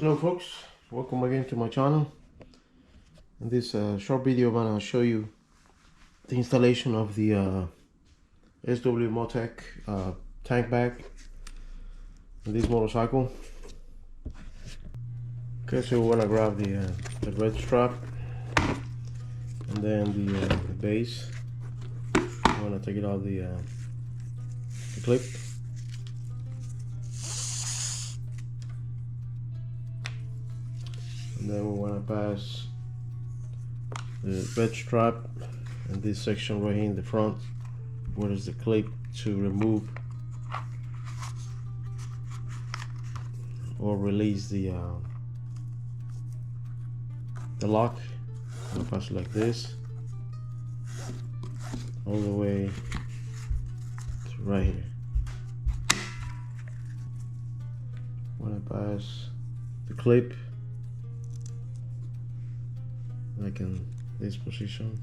Hello folks, welcome again to my channel. In this short video I'm going to show you the installation of the SW Motec tank bag in this motorcycle. Okay, so we want to grab the red strap and then the base. I want to take it out the clip. And then we want to pass the red strap and this section right here in the front where is the clip to remove or release the lock. I'm gonna pass it like this all the way to right here. Want to pass the clip like in this position.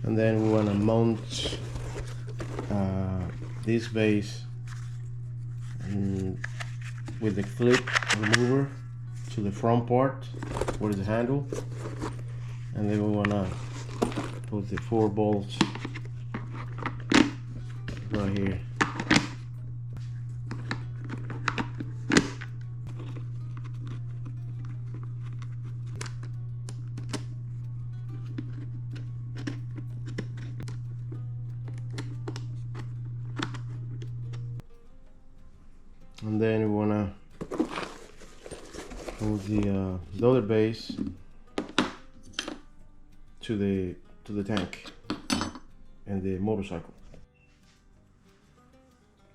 And then we want to mount this base with the clip remover to the front part where is the handle, and then we want to put the 4 bolts right here. And then we want to put the other base to the tank and the motorcycle.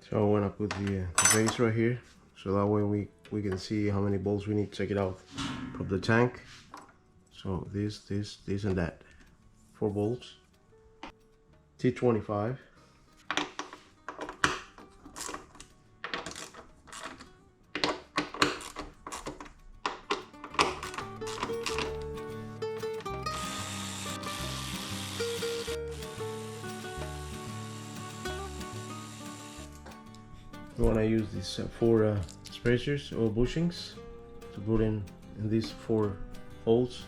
So I want to put the base right here, so that way we can see how many bolts we need to take it out from the tank. So this and that, 4 bolts, T25. We want to use these 4 spacers or bushings to put in these 4 holes.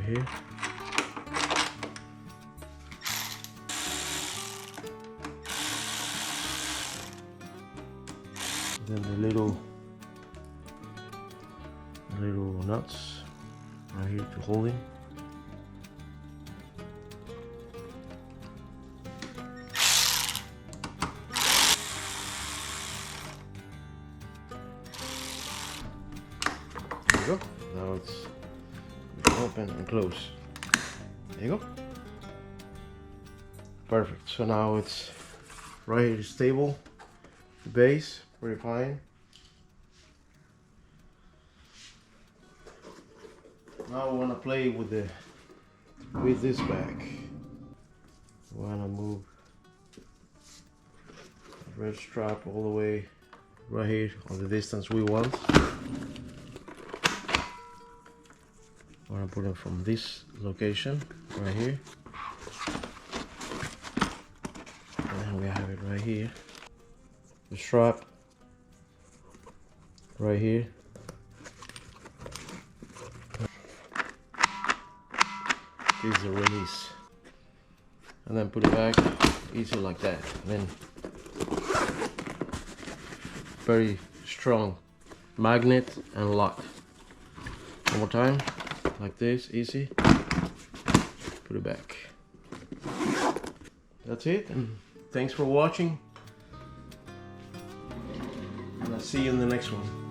Here. Then the little nuts right here to hold it. There you go. Now it's open and close. There you go. Perfect. So now it's right here stable. The base pretty fine. Now we want to play with this bag. We want to move the red strap all the way right here on the distance we want. I want to put it from this location right here, and then we have it right here. The strap right here. This is the release, and then put it back easy like that. And then very strong magnet and lock. One more time. Like this, easy. Put it back. That's it, and thanks for watching, and I'll see you in the next one.